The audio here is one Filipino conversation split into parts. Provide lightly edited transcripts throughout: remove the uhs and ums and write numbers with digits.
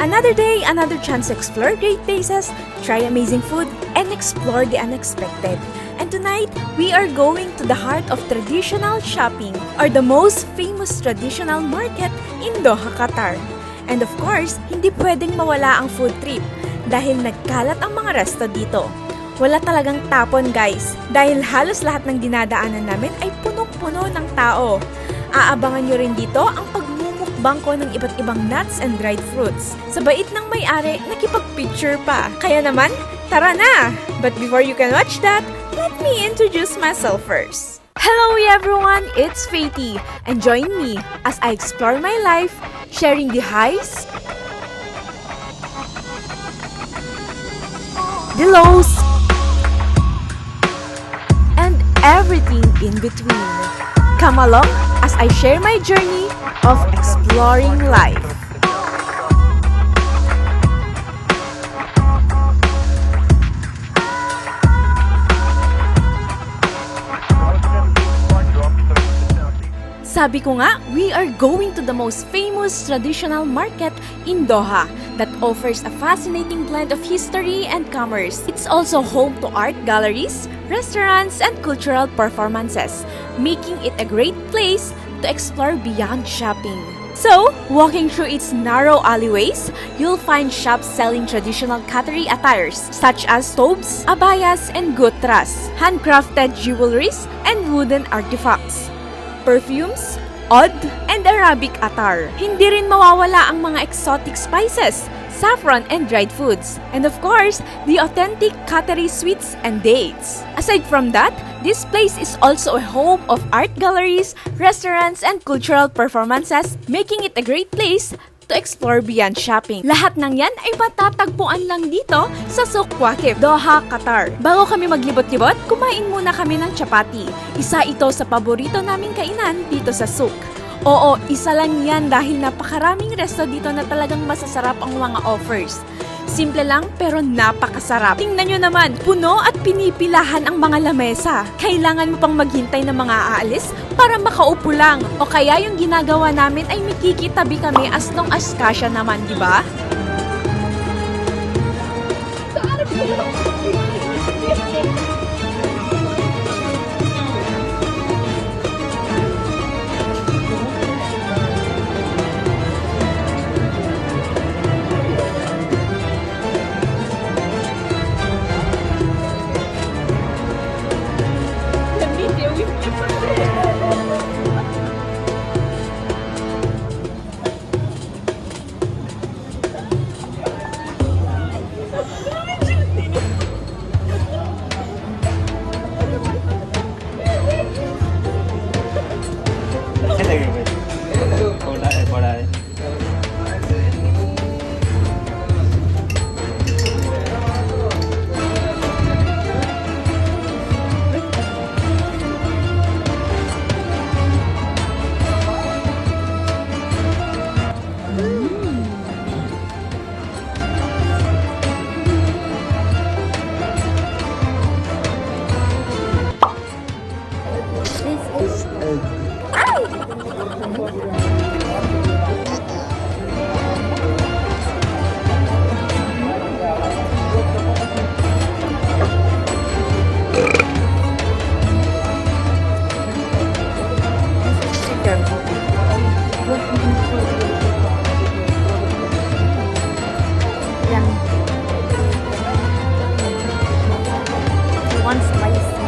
Another day, another chance to explore great places, try amazing food, and explore the unexpected. And tonight, we are going to the heart of traditional shopping, or the most famous traditional market in Doha, Qatar. And of course, hindi pwedeng mawala ang food trip dahil nagkalat ang mga resto dito. Wala talagang tapon guys, dahil halos lahat ng dinadaanan namin ay punong-puno ng tao. Aabangan nyo rin dito ang pagmumukbang ko ng iba't ibang nuts and dried fruits. Sa bait ng may-ari, nakipag-picture pa. Kaya naman, tara na! But before you can watch that, let me introduce myself first. Hello everyone, it's Faty, and join me as I explore my life, sharing the highs, the lows, and everything in between. Come along as I share my journey of exploring life. Sabi ko nga, we are going to the most famous traditional market in Doha that offers a fascinating blend of history and commerce. It's also home to art galleries, restaurants, and cultural performances, making it a great place to explore beyond shopping. So, walking through its narrow alleyways, you'll find shops selling traditional Qatari attires such as thobes, abayas, and gutras, handcrafted jewelries, and wooden artifacts, perfumes, oud, and Arabic attar. Hindi rin mawawala ang mga exotic spices, saffron, and dried foods. And of course, the authentic Qatari sweets and dates. Aside from that, this place is also a home of art galleries, restaurants, and cultural performances, making it a great place to explore beyond shopping. Lahat ng yan ay matatagpuan lang dito sa Souq Waqif, Doha, Qatar. Bago kami maglibot-libot, kumain muna kami ng chapati. Isa ito sa paborito naming kainan dito sa Souq. Oo, isa lang yan dahil napakaraming resto dito na talagang masasarap ang mga offers. Simple lang pero napakasarap. Tingnan nyo naman, puno at pinipilahan ang mga lamesa. Kailangan mo pang maghintay ng mga aalis para makaupo lang. O kaya yung ginagawa namin ay mikikitabi kami as long as kasya naman, di ba? One spicy.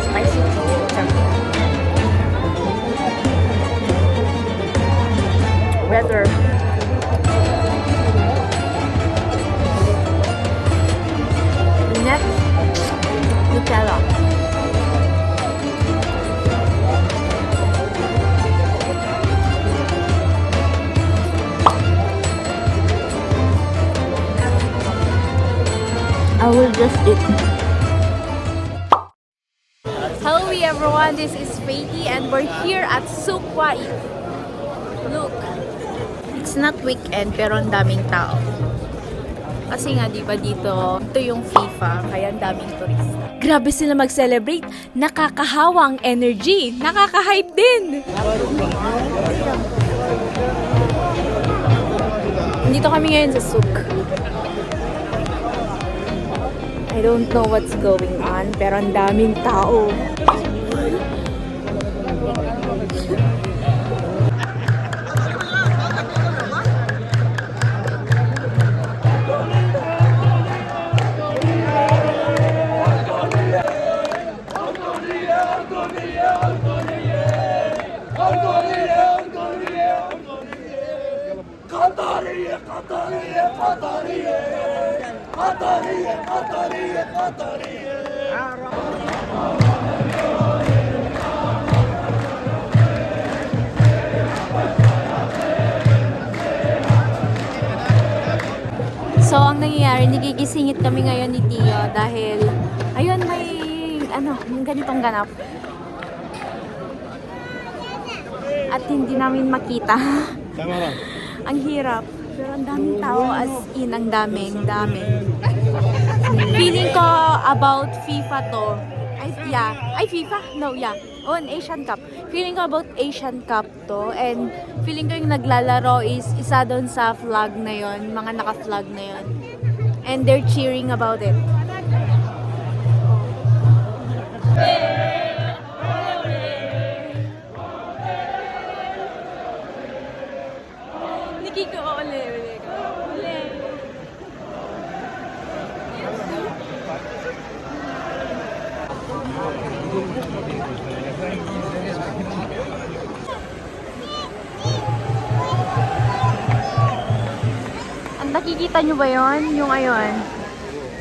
Spicy chicken. Weather. Next, Nutella. I will just eat. Hello everyone, this is Faty and we're here at Souq Waqif. Look, it's not weekend pero ang daming tao. Kasi nga, di ba dito, ito yung FIFA, kaya ang daming turista. Grabe sila mag-celebrate. Nakakahawang energy. Nakaka-hype din. Nandito kami ngayon sa souk. I don't know what's going on, pero ang daming tao. So, ang nangyayari, nagigisingit kami ngayon ni Tio dahil, ayun, may, ganitong ganap. At hindi namin makita. Ang hirap. Pero ang daming tao, as in, ang daming. Feeling ko about FIFA to. FIFA? No, yeah. Oh, an Asian Cup. Feeling ko about Asian Cup to. And feeling ko yung naglalaro is isa doon sa flag na yon, mga naka-flag na yon. And they're cheering about it. Nikiko, ole. Nakikita nyo ba yon? Yung ayon,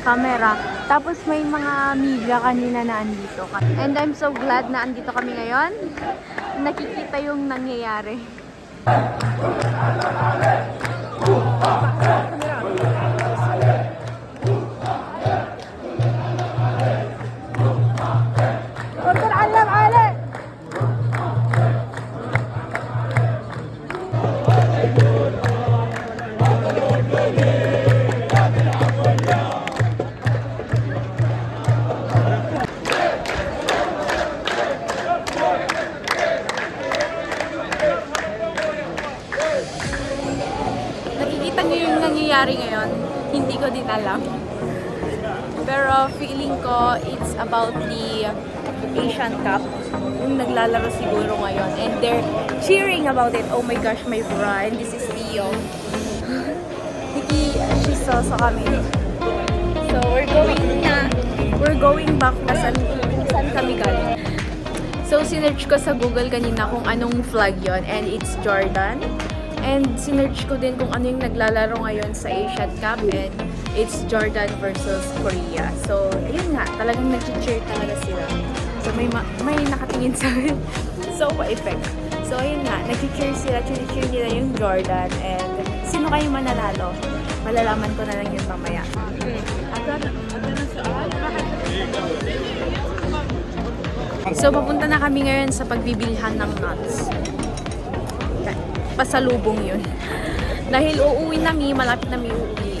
camera. Tapos may mga media kanina na andito. And I'm so glad na andito kami ngayon. Nakikita yung nangyayari. Nangyayari ngayon, hindi ko din alam. Pero feeling ko it's about the Asian Cup. Yung naglalaro siguro ngayon. And they're cheering about it. Oh my gosh, my friend. This is Tio. Nakishisoso kami. So we're going back na saan kami galing. So sinerch ko sa Google kanina kung anong flag yon, and it's Jordan. And sinerch ko din kung ano yung naglalaro ngayon sa Asian Cup, and it's Jordan versus Korea. So, ayun nga, talagang nag-cheer talaga sila. So, may nakatingin sa akin. So, pa-effect. So, ayun nga, nag-cheer sila, cheer nila yung Jordan. And sino kayo mananalo? Malalaman ko na lang yun mamaya. So, papunta na kami ngayon sa pagbibilhan ng nuts. Pasalubong yun. Dahil uuwi na malapit na uuwi.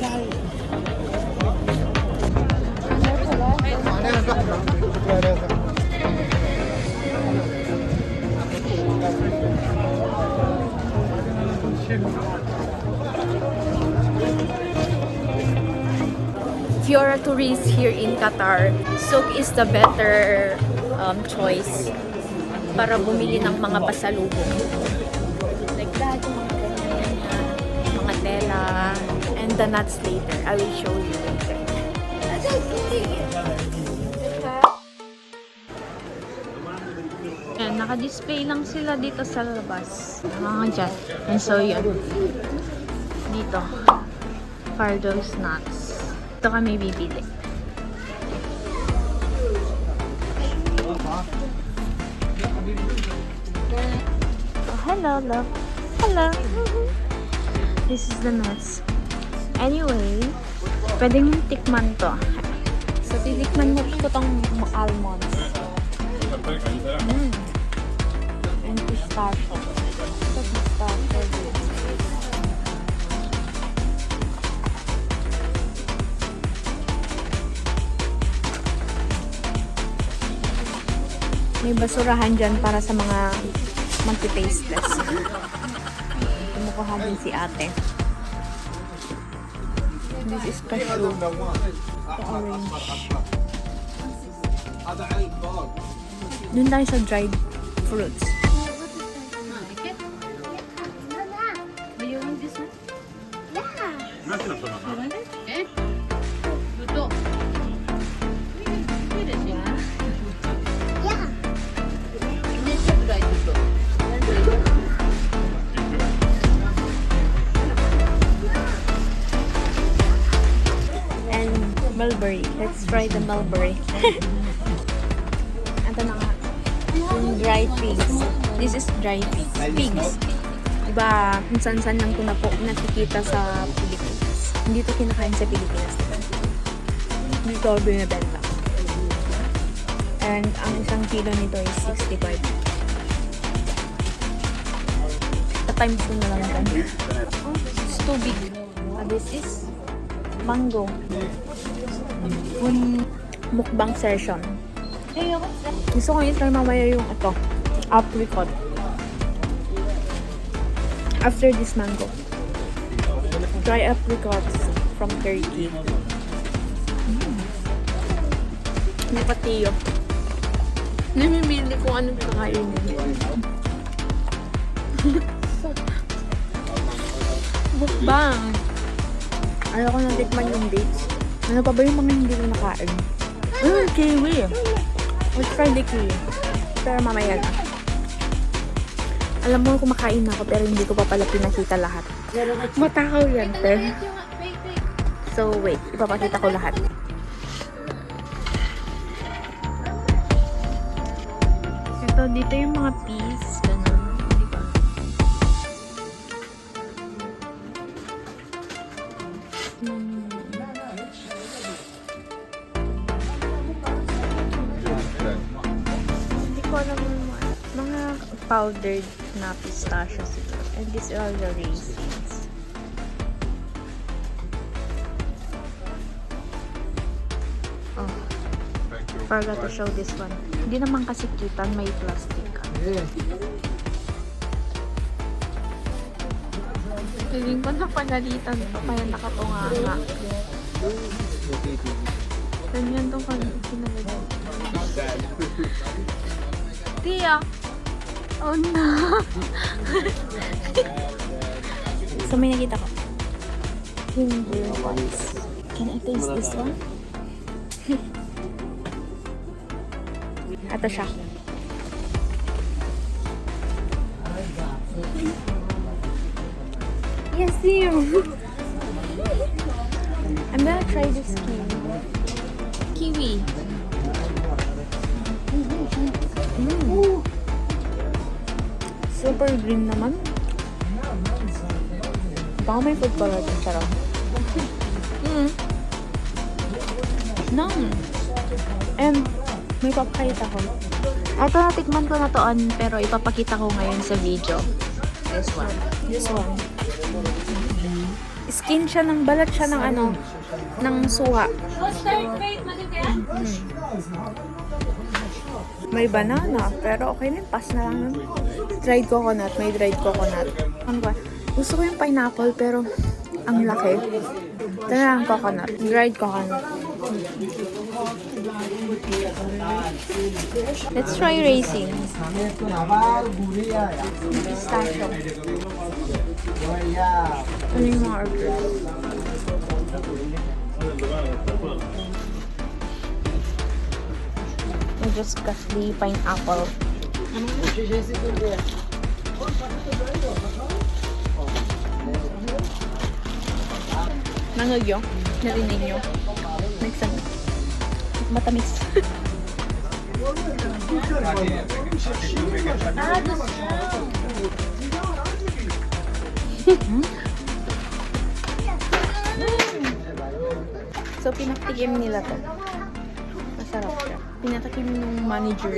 If you're a tourist here in Qatar, souk is the better choice para bumili ng mga pasalubong. Mga tela, and the nuts later. I will show you later. Ayan, naka-display lang sila dito sa labas. Mga dyan. And so yun. Dito. Fardo's nuts. Ito kami bibili. Oh, hello, love. Hello. This is the nuts. Anyway, pwedeng tikman to. So, titikman mo ko tong almonds. And pistachio. Ito pistachio. May basurahan dyan para sa mga magti-tasteless. Kumukuha din si ate. This is cashew. The orange. Doon tayo sa dried fruits. Do you want this one? ما في نفس You want it? Eh? Duduk. Ini sih. Ini sudah duduk. And mulberry. Let's try the mulberry. Ito na nga. Yung dry figs. This is dry figs. Figs. Diba, kung saan-saan lang ito na po nakikita sa Pilipinas. Hindi ito kinakain sa Pilipinas. Hindi ito binibenta. And ang isang kilo nito is 65. Times ko na lang ito. Oh, it's too big. This is mango. Mukbang session. Gusto ko i-try mamaya yung ito. Apricot. After this mango. Dry apricots from Turkey. May patiyo. Namimili kung anong kakainin. Mukbang. Ayaw ko nang tikman yung dates. Ano pa ba yung mga hindi ko nakain? Kiwi. Let's try the kiwi. Pero mamaya na. Alam mo, kumakain ako pero hindi ko pa pala pinakita lahat. Matakaw yan, te. So, wait. Ipapakita ko lahat. Ito, dito yung mga peas. Ganun. Diba? Hindi ko alam mga powdered na pistachio siguro. And these are the raisins. Oh, forgot to show this one. Hindi naman kasi kita, may plastic. Feeling ko na pagalitan ito, kaya nakatunganga. Ganyan itong pinagalitan. Tia! Oh no! So may nakita ko. Finger ones. Can I taste this one? Ito siya. Yes, you! I'm gonna try this kiwi. Super green naman. Baka may food color din. Sarap. No. And may papakita ko. Ito, natikman ko na to pero ipapakita ko ngayon sa video. This one. This one. Skin siya ng balat siya ng ng suha. May banana, pero okay na, pass na lang. Dried coconut, may dried coconut. Ano ba? Gusto ko yung pineapple, pero ang laki. Ito na ang coconut, dried coconut. Let's try raisins. Pistachio. Ano yung mga order? I just got the pineapple. Nangag yun? Narinig nyo? Nagsan. Matamis. So, pinaktikim nila to. Masarap siya. Pinatakim yung manager,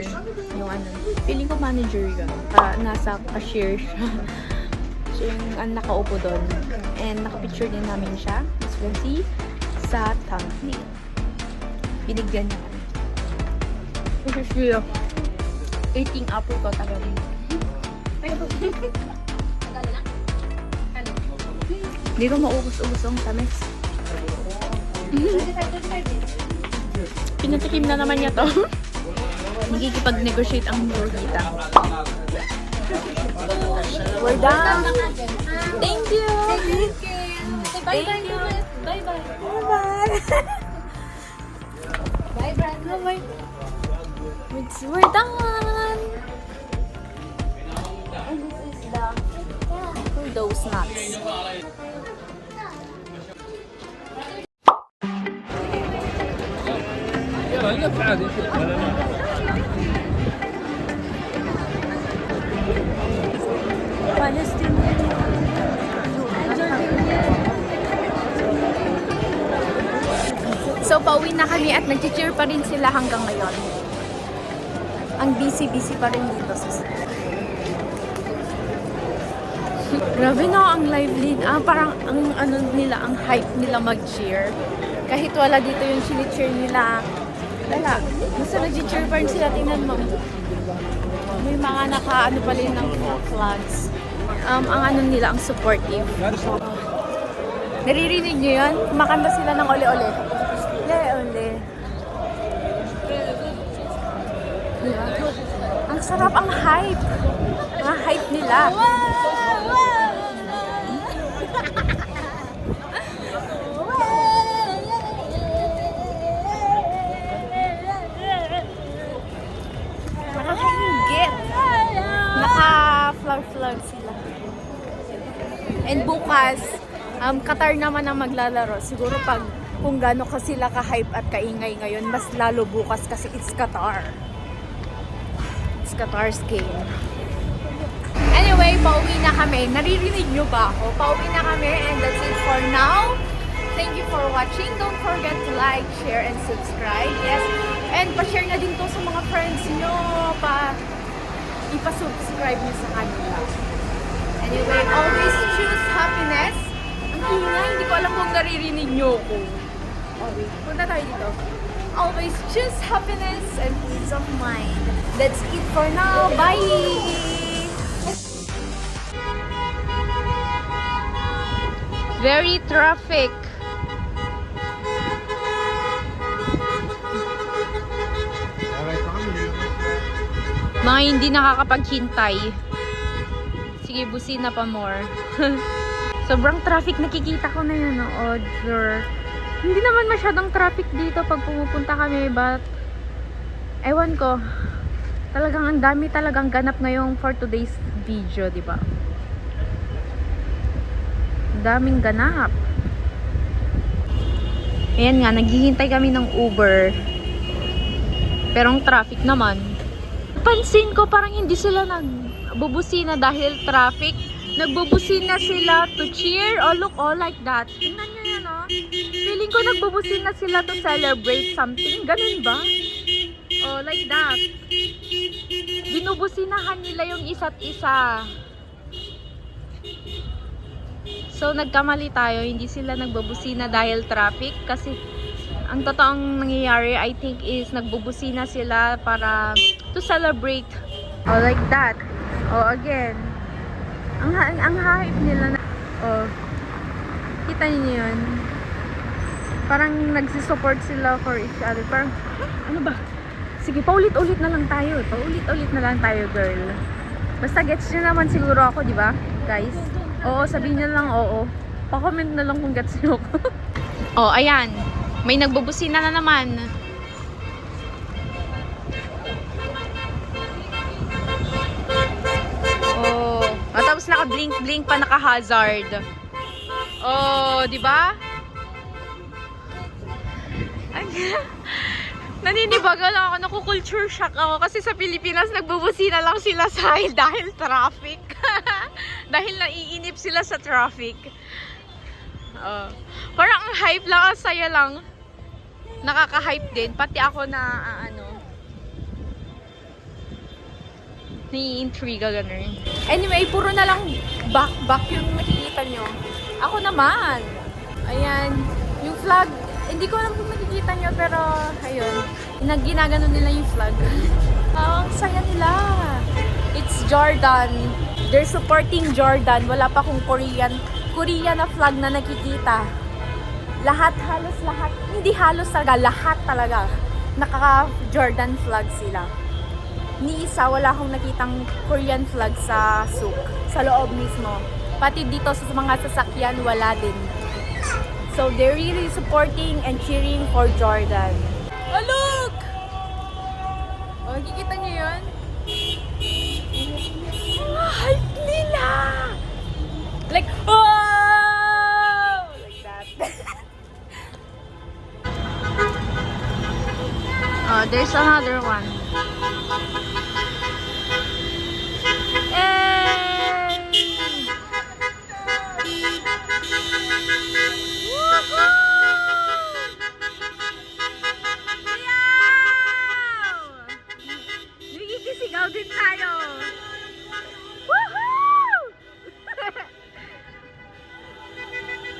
yung feeling ko manager yun. Nasa cashier siya. So, yung nakaupo doon. And nakapicture din namin siya, as you can see, sa thumbnail. Binigyan niya kami. This is real. Eating apricot agad. Hindi ko maubos-ubos ang tamis. Pinatikim na naman niya to. Nagkikipag-negotiate ang Lolita. We're done. Thank you. Thank you. Bye-bye. Bye-bye. Bye, Brandon. Bye-bye. We're done. And this is the... Those nuts. يلا لف عادي. So, pauwi na kami at nag-cheer pa rin sila hanggang ngayon. Ang busy-busy pa rin dito. Grabe na ang lively. Parang ang ano nila, ang hype nila mag-cheer. Kahit wala dito yung chini-cheer nila. Wala. Basta nag-cheer pa rin sila. Tingnan mo. May mga naka-ano pa rin ng flags. Ang ano nila, ang supportive. Naririnig niyo yun? Kumakanta sila ng ole-ole. Ole-ole. Diba? Ang sarap, ang hype. Ang hype nila. Nakakaingit. Naka-flag sila. And bukas, Qatar naman ang maglalaro. Siguro kung gaano ka sila ka-hype at kaingay ngayon, mas lalo bukas kasi it's Qatar. It's Qatar's game. Anyway, pauwi na kami. Naririnig nyo ba ako? Pauwi na kami and that's it for now. Thank you for watching. Don't forget to like, share, and subscribe. Yes. And pa-share na din to sa mga friends nyo. Ipa-subscribe nyo sa kanila. Anyway, always choose happiness. Ang ingay, hindi ko alam kung naririnig nyo ko. Okay, punta tayo dito. Always choose happiness and peace of mind. That's it for now. Bye! Very traffic. Mga hindi nakakapaghintay. Sige, busina pa more. Sobrang traffic. Nakikita ko na yun. Hindi naman masyadong traffic dito pag pumupunta kami. But, ewan ko. Talagang ang dami talagang ganap ngayong for today's video, di ba? Daming ganap. Ayan nga, naghihintay kami ng Uber. Pero ang traffic naman. Pansin ko parang hindi sila nagbubusina dahil traffic. Nagbubusina sila to cheer. Oh, look, oh, like that. Tingnan nyo yan, oh. Feeling ko nagbubusina sila to celebrate something. Ganun ba? Oh, like that. Binubusinahan nila yung isa't isa. So, nagkamali tayo. Hindi sila nagbubusina dahil traffic. Kasi, ang totoong nangyayari, I think, is nagbubusina sila para to celebrate. Oh, like that. Oh, again. Ang hype nila na... Oh. Kita niyo yun? Parang nagsisupport sila for each other. Parang, ano ba? Sige, paulit-ulit na lang tayo. Paulit-ulit na lang tayo, girl. Basta gets nyo naman siguro ako, di ba? Guys? Oo, sabihin nyo lang oo. Pa-comment na lang kung gets nyo ako. Oh, ayan. May nagbubusina na naman. Oh, tapos naka-blink-blink pa, naka-hazard. Oh, di ba? Naninibaga lang ako, naku-culture shock ako kasi sa Pilipinas nagbubusina lang sila dahil traffic. Dahil naiinip sila sa traffic. Parang ang hype lang, ang saya lang. Nakaka-hype din. Pati ako na, nai-intriga ganun. Anyway, puro na lang back yung nakikita nyo. Ako naman. Ayan. Yung flag, hindi ko alam kung nakikita nyo, pero ayun. Ginagano nila yung flag. Ang saya nila. It's Jordan. They're supporting Jordan. Wala pa kung Korean na flag na nakikita. halos lahat, hindi halos talaga, lahat talaga, naka-Jordan flag sila. Ni isa, wala akong nakitang Korean flag sa souk, sa loob mismo. Pati dito sa mga sasakyan, wala din. So, they're really supporting and cheering for Jordan. Oh, look! Oh, kikita niyo yun? Hype nila! Like, oh! Like that. Oh, there's another one. Nagkikisigaw din tayo! Woohoo!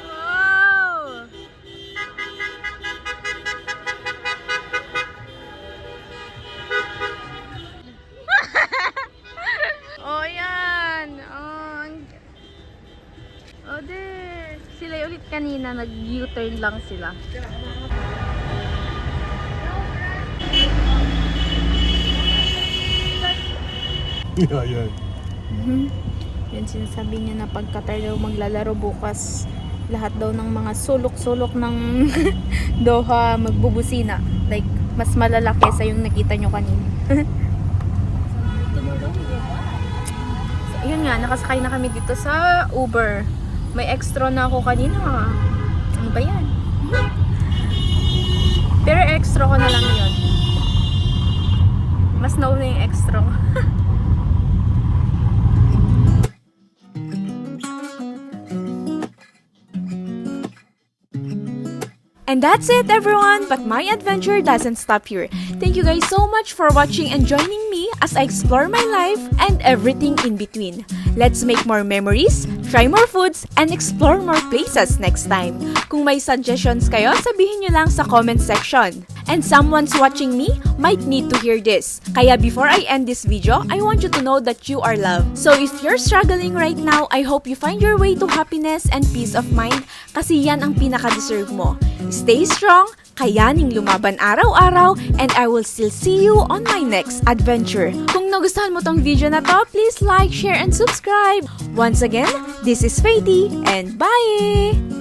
Wow! Oh, yan! Oh, there! Sila ulit kanina, nag-U-turn lang sila. Yeah. Yan, sinasabi niya na pagka daw maglalaro bukas, lahat daw ng mga sulok-sulok ng Doha magbubusina. Like, mas malalaki sa yung nakita nyo kanina. So, yun nga, nakasakay na kami dito sa Uber. May extra na ako kanina. Ano ba yan? Pero extra ko na lang yun. Mas nauna yung extra ko. And that's it, everyone! But my adventure doesn't stop here. Thank you guys so much for watching and joining me as I explore my life and everything in between. Let's make more memories, try more foods, and explore more places next time. Kung may suggestions kayo, sabihin nyo lang sa comment section. And someone's watching me might need to hear this. Kaya before I end this video, I want you to know that you are loved. So if you're struggling right now, I hope you find your way to happiness and peace of mind kasi yan ang pinaka-deserve mo. Stay strong, kayaning lumaban araw-araw, and I will still see you on my next adventure. Kung nagustuhan mo tong video na to, please like, share, and subscribe. Once again, this is Faity, and bye!